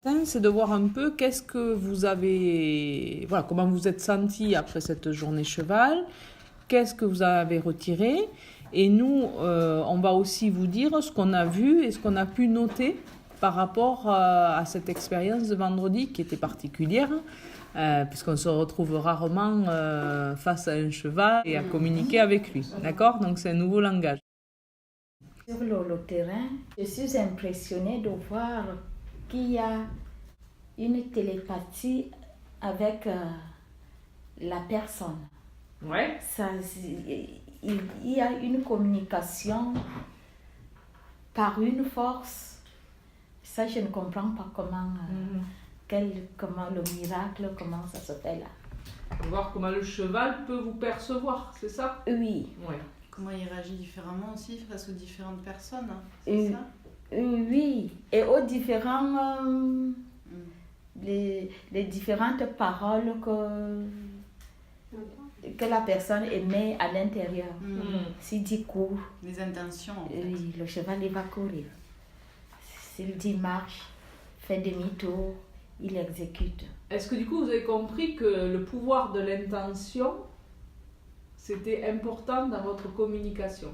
C'est de voir un peu qu'est-ce que vous avez, voilà, comment vous êtes senti après cette journée cheval, qu'est-ce que vous avez retiré. Et nous, on va aussi vous dire ce qu'on a vu et ce qu'on a pu noter par rapport à cette expérience de vendredi qui était particulière, puisqu'on se retrouve rarement face à un cheval et à communiquer avec lui. D'accord? Donc c'est un nouveau langage. Sur le terrain, je suis impressionnée de voir qu'il y a une télépathie avec la personne. Ouais. Il y a une communication par une force. Ça, je ne comprends pas comment le miracle, comment ça se fait là. Voir comment le cheval peut vous percevoir, c'est ça? Oui. Ouais. Comment il réagit différemment aussi face aux différentes personnes, c'est ça? Oui, et aux différents, les différentes paroles que la personne émet à l'intérieur. S'il dit cours, les intentions en fait. Oui, le cheval il va courir. S'il dit marche, fait demi-tour, il exécute. Est-ce que du coup vous avez compris que le pouvoir de l'intention, c'était important dans votre communication?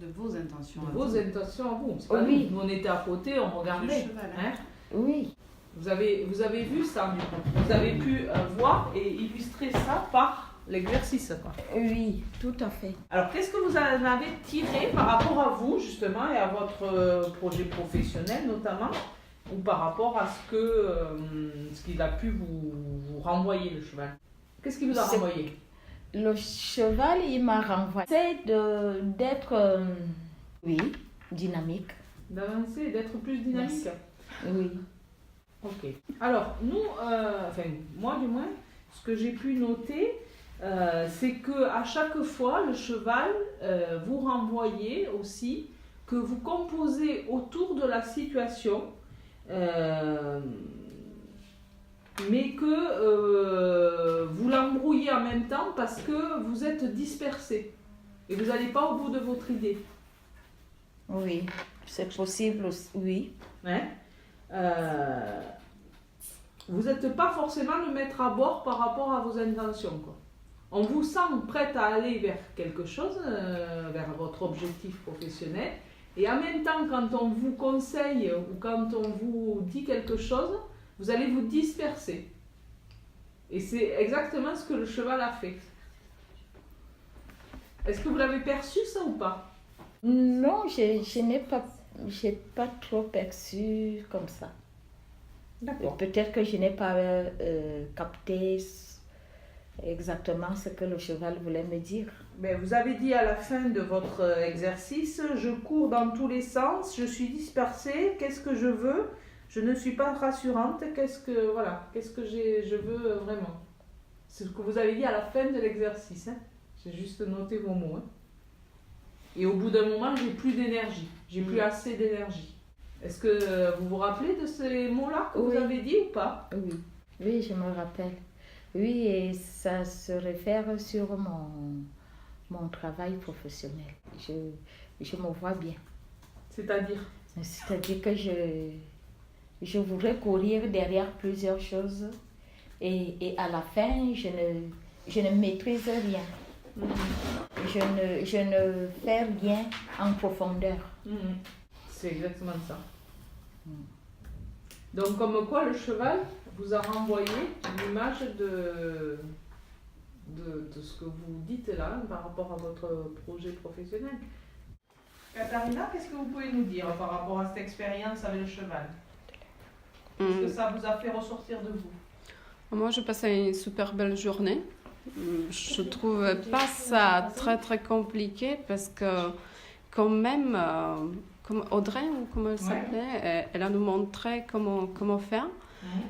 De vos intentions. De vos intentions à vous. C'est pas Oui. nous. Nous, on était à côté, on regardait. Le cheval, Hein? Oui. Vous avez vu ça, du coup. Vous avez pu voir et illustrer ça par l'exercice, quoi. Oui, tout à fait. Alors, qu'est-ce que vous en avez tiré par rapport à vous, justement, et à votre projet professionnel, notamment, ou par rapport à ce qu'il a pu vous renvoyer, le cheval? Qu'est-ce qu'il vous a renvoyé? Le cheval, il m'a renvoyé d'être, oui, dynamique. D'avancer, d'être plus dynamique? Oui. Ok. Alors, nous, enfin, moi du moins, ce que j'ai pu noter, c'est que à chaque fois, le cheval vous renvoyait aussi que vous composez autour de la situation, mais que vous l'embrouillez en même temps parce que vous êtes dispersé et vous n'allez pas au bout de votre idée. Oui, c'est possible aussi, oui. Hein? Vous n'êtes pas forcément le maître à bord par rapport à vos intentions, quoi. On vous sent prête à aller vers quelque chose, vers votre objectif professionnel, et en même temps, quand on vous conseille ou quand on vous dit quelque chose, vous allez vous disperser. Et c'est exactement ce que le cheval a fait. Est-ce que vous l'avez perçu, ça, ou pas? Non, je n'ai pas trop perçu comme ça. D'accord. Peut-être que je n'ai pas capté exactement ce que le cheval voulait me dire. Mais vous avez dit à la fin de votre exercice, je cours dans tous les sens, je suis dispersée, qu'est-ce que je veux? Je ne suis pas rassurante, qu'est-ce que je veux vraiment? C'est ce que vous avez dit à la fin de l'exercice, hein? J'ai juste noté vos mots, hein? Et au bout d'un moment, j'ai plus d'énergie, j'ai plus assez d'énergie. Est-ce que vous vous rappelez de ces mots-là que vous avez dit ou pas? Oui, oui, je me rappelle. Oui, et ça se réfère sur mon travail professionnel. Je me vois bien. C'est-à-dire? C'est-à-dire que je voudrais courir derrière plusieurs choses et à la fin, je ne maîtrise rien. Je ne fais rien en profondeur. C'est exactement ça. Donc, comme quoi le cheval vous a renvoyé l'image de ce que vous dites là par rapport à votre projet professionnel. Katharina, qu'est-ce que vous pouvez nous dire par rapport à cette expérience avec le cheval? Qu'est-ce que ça vous a fait ressortir de vous? Moi, j'ai passé une super belle journée. Je ne trouve pas ça très très compliqué parce que quand même, comme Audrey, ou comment elle s'appelait, elle a nous montré comment faire.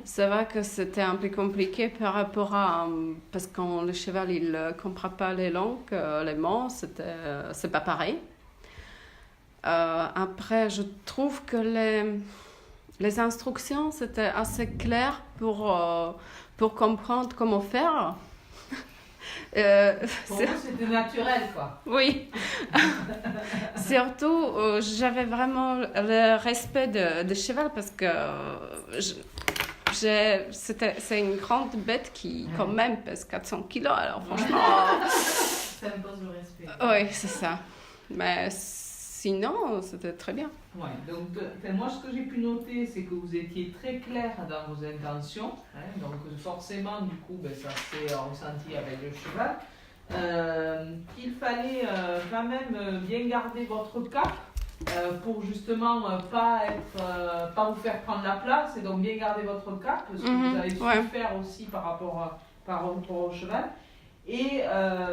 C'est vrai que c'était un peu compliqué par rapport à... Parce que quand le cheval il ne comprend pas les langues, les mots, c'est pas pareil. Après, je trouve que les instructions, c'était assez clair pour comprendre comment faire. Pour vous, c'était naturel, quoi. Oui. Surtout, j'avais vraiment le respect de cheval parce que c'est une grande bête qui, quand même, pèse 400 kilos. Alors, franchement. Ça me pose le respect. Oui, c'est ça. Mais sinon, c'était très bien. Ouais, donc moi ce que j'ai pu noter, c'est que vous étiez très clair dans vos intentions, hein, donc forcément du coup ça s'est ressenti avec le cheval, qu'il fallait quand même bien garder votre cap pour justement pas vous faire prendre la place et donc bien garder votre cap, ce que vous avez su faire aussi par rapport au cheval, et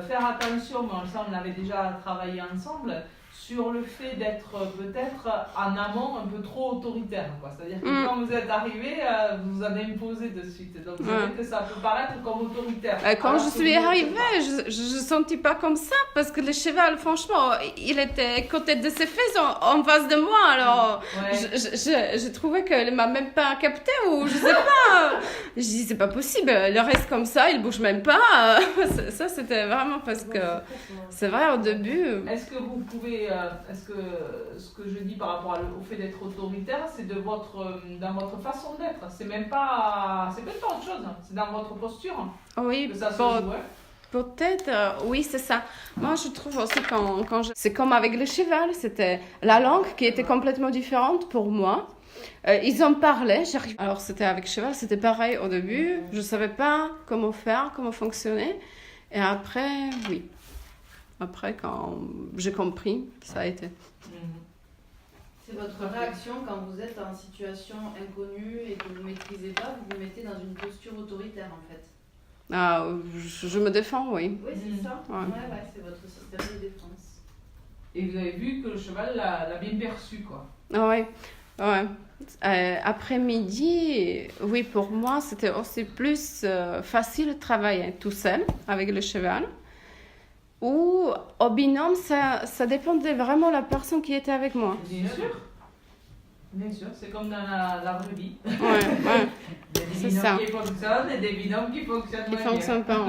faire attention, mais ça on l'avait déjà travaillé ensemble, sur le fait d'être peut-être en amont un peu trop autoritaire, quoi. C'est-à-dire que quand vous êtes arrivé, vous en imposez de suite. Donc c'est vrai que ça peut paraître comme autoritaire. Quand je suis arrivée, je ne sentis pas comme ça parce que le cheval, franchement, il était côté de ses fesses en face de moi. Alors je trouvais qu'elle ne m'a même pas capté ou je sais pas. Je dis c'est pas possible, il reste comme ça, il bouge même pas. Ça c'était vraiment parce que c'est vrai au début. Est-ce que vous pouvez est-ce que ce que je dis par rapport au fait d'être autoritaire, c'est dans votre façon d'être? C'est même pas autre chose, c'est dans votre posture oui, que ça se joue. Peut-être, oui, c'est ça. Moi, je trouve aussi c'est comme avec le cheval, c'était la langue qui était complètement différente pour moi. Ils en parlaient, alors c'était avec cheval, c'était pareil au début, je savais pas comment faire, comment fonctionner, et après, oui. Après, quand j'ai compris, ça a été. C'est votre réaction quand vous êtes en situation inconnue et que vous ne maîtrisez pas, vous vous mettez dans une posture autoritaire en fait. Ah, je me défends, oui. Oui, c'est ça. Ouais. Ouais, c'est votre système de défense. Et vous avez vu que le cheval l'a bien perçu, quoi. Ah ouais, ouais. Après-midi, oui, pour moi, c'était aussi plus facile de travailler tout seul avec le cheval. Ou au binôme, ça dépendait vraiment de la personne qui était avec moi. Bien sûr, c'est comme dans la vraie vie. Ouais. Il y a des C'est binômes ça. qui fonctionnent et des binômes qui fonctionnent Qui moins bien. fonctionne pas.